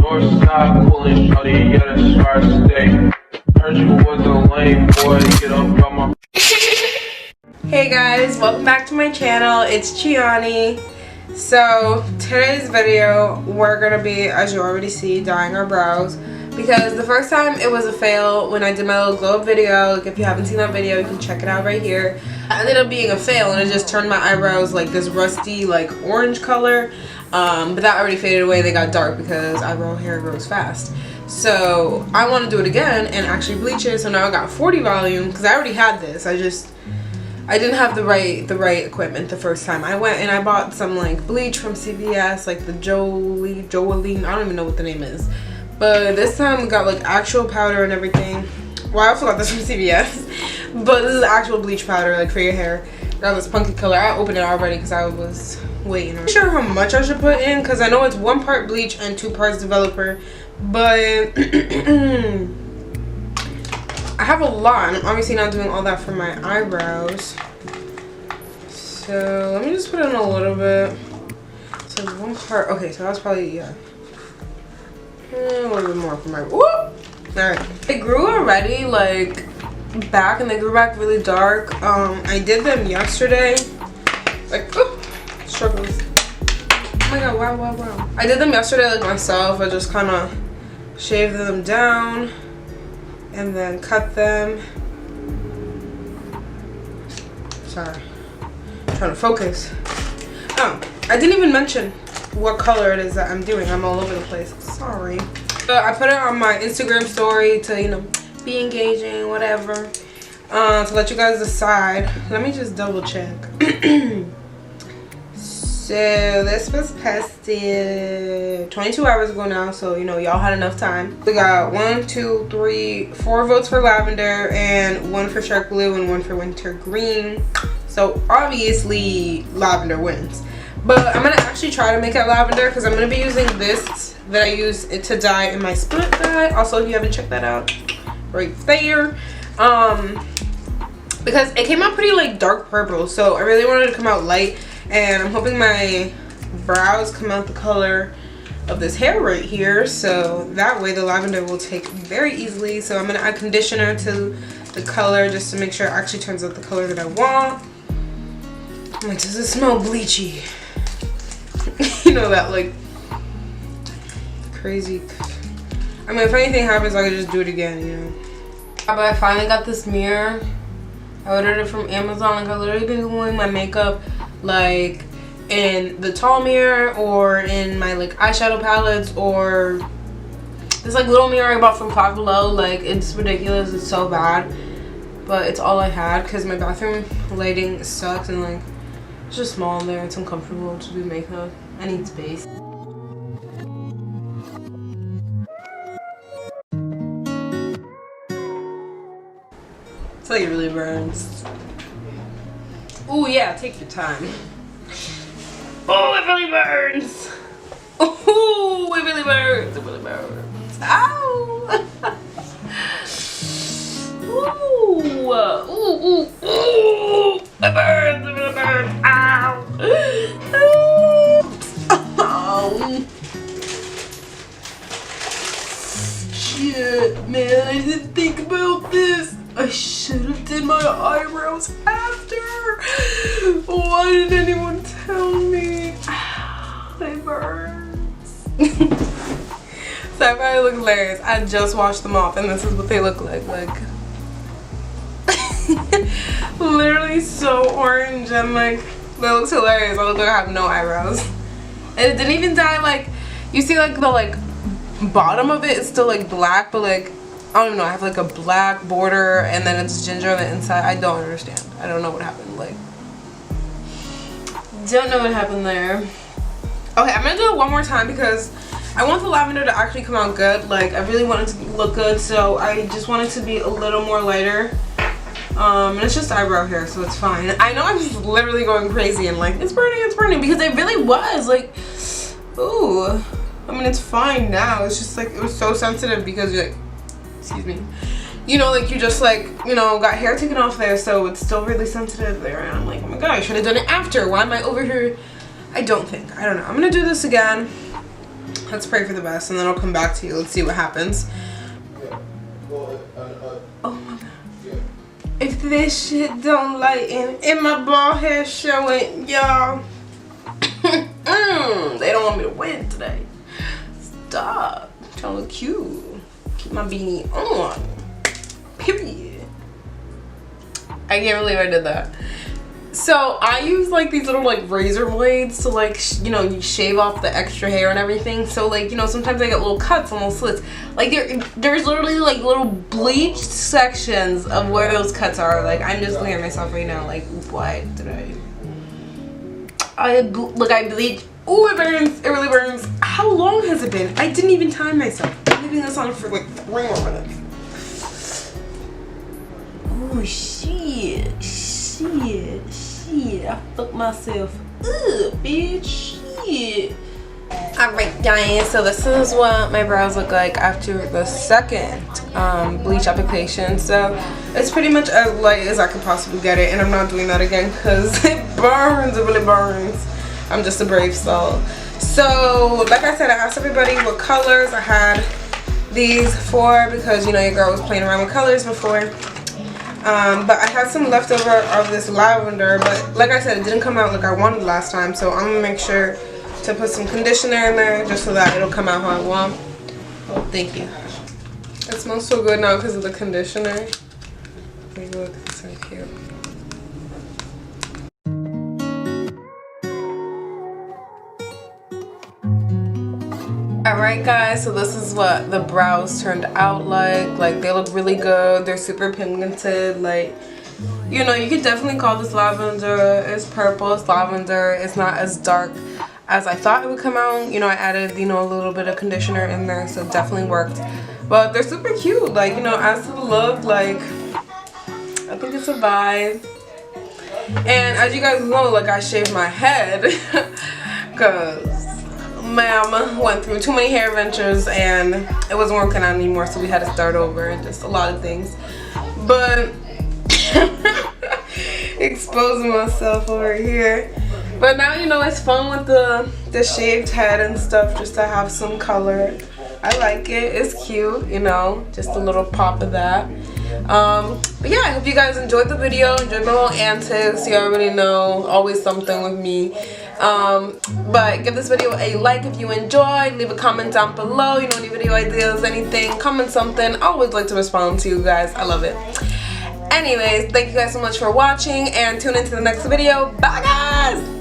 Northside pulling shorty, yeah, the scar stay. Heard you was a lame boy, get up from my. Hey guys, welcome back to my channel. It's Chianny. So today's video we're gonna be, as you already see, dyeing our brows, because the first time it was a fail when I did my little glow up video. Like, if you haven't seen that video, you can check it out right here. It ended up being a fail and it just turned my eyebrows like this rusty like orange color, but that already faded away. They got dark because eyebrow hair grows fast. So I want to do it again and actually bleach it. So now I got 40 volume because I already had this. I didn't have the right equipment the first time. I went and I bought some like bleach from CVS, like the Joline, I don't even know what the name is. But this time we got like actual powder and everything. Well, I also got this from CVS, but this is actual bleach powder, like for your hair. Got this punky color. I opened it already because I was waiting. I'm not sure how much I should put in because I know it's 1 part bleach and 2 parts developer, but I have a lot. I'm obviously not doing all that for my eyebrows. So let me just put in a little bit. So 1 part. Okay, so that's probably, yeah. A little bit more for my, whoop! Alright. They grew already, like, back, and they grew back really dark. I did them yesterday. Like, oh, struggles. Oh my god, wow. I did them yesterday, like, myself. I just kind of shaved them down and then cut them. Sorry. I'm trying to focus. Oh, I didn't even mention what color it is that I'm doing. I'm all over the place. Sorry. I put it on my Instagram story to, you know, be engaging, whatever. To let you guys decide. Let me just double check. So this was posted 22 hours ago now, so you know y'all had enough time. We got 1, 2, 3, 4 votes for lavender and 1 for shark blue and 1 for winter green. So obviously lavender wins. But I'm gonna actually try to make it lavender because I'm gonna be using this that I use it to dye in my split dye. Also, if you haven't checked that out, right there. Because it came out pretty like dark purple, so I really wanted to come out light, and I'm hoping my brows come out the color of this hair right here, so that way the lavender will take very easily. So I'm gonna add conditioner to the color just to make sure it actually turns out the color that I want. I'm like, does it smell bleachy? You know, that like crazy. I mean, if anything happens, I could just do it again, you know. But I finally got this mirror. I ordered it from Amazon. Like, I've literally been doing my makeup like in the tall mirror or in my like eyeshadow palettes, or this like little mirror I bought from Five Below. Like, it's ridiculous. It's so bad, but it's all I had because my bathroom lighting sucks and like it's just small in there. It's uncomfortable to do makeup. I need space. It's like it really burns. Oh yeah, take your time. Oh, it really burns. Oh, it really burns. It really burns. Ow. Ooh. Ooh. It burns. It really burns. Ow. Oh. Shit, man, I didn't think about this. I should have did my eyebrows after. Why didn't anyone tell me? They burns. So I probably look hilarious. I just washed them off and this is what they look like. Like literally so orange, and like that looks hilarious. I look like I have no eyebrows. And it didn't even dye. Like, you see like the like bottom of it is still like black, but like I don't even know, I have like a black border and then it's ginger on the inside. I don't understand. I don't know what happened. Like, don't know what happened there. Okay, I'm gonna do it one more time because I want the lavender to actually come out good. Like, I really want it to look good, so I just want it to be a little more lighter. And it's just eyebrow hair, so it's fine. I know I'm just literally going crazy and like, it's burning, because it really was like, ooh. I mean, it's fine now. It's just like, it was so sensitive because you're like, excuse me, you know, like you just like, you know, got hair taken off there, so it's still really sensitive there. And I'm like, oh my god, I should have done it after. Why am I over here? I don't know. I'm gonna do this again. let's pray for the best, and then I'll come back to you. Let's see what happens. Oh my god. If this shit don't lighten and my bald hair showing, y'all. They don't want me to win today. Stop. I'm trying to look cute. Keep my beanie on. Period. I can't believe I did that. So I use like these little like razor blades to like, you know, you shave off the extra hair and everything. So like, you know, sometimes I get little cuts and little slits. Like there's literally like little bleached sections of where those cuts are. Like I'm just looking at myself right now like, why did I bleach. Ooh, it burns. It really burns. How long has it been? I didn't even time myself. I'm leaving this on for like 3 more minutes. Oh shit. Shit. I fucked myself up, bitch. Shit. Alright guys, so this is what my brows look like after the second bleach application. So it's pretty much as light as I could possibly get it, and I'm not doing that again because it burns. It really burns. I'm just a brave soul. So like I said, I asked everybody what colors I had these for, because you know your girl was playing around with colors before. But I had some leftover of this lavender, but like I said, it didn't come out like I wanted last time, so I'm gonna make sure to put some conditioner in there just so that it'll come out how I want. Oh, thank you. It smells so good now because of the conditioner. Like, look, it's so cute. Alright guys, so this is what the brows turned out like. Like they look really good. They're super pigmented. Like, you know, you could definitely call this lavender. It's purple, it's lavender. It's not as dark as I thought it would come out. You know, I added, you know, a little bit of conditioner in there, so it definitely worked. But they're super cute. Like, you know, as to the look, like, I think it's a vibe. And as you guys know, like, I shaved my head because ma'am went through too many hair ventures and it wasn't working out anymore, so we had to start over and just a lot of things. But exposing myself over here. But now, you know, it's fun with the shaved head and stuff, just to have some color. I like it. It's cute, you know, just a little pop of that. But yeah, I hope you guys enjoyed the video, enjoyed my little antics. You already know, always something with me. But give this video a like if you enjoyed. Leave a comment down below, you know, any video ideas, anything, comment something. I always like to respond to you guys. I love it. Anyways, thank you guys so much for watching, and tune into the next video. Bye guys.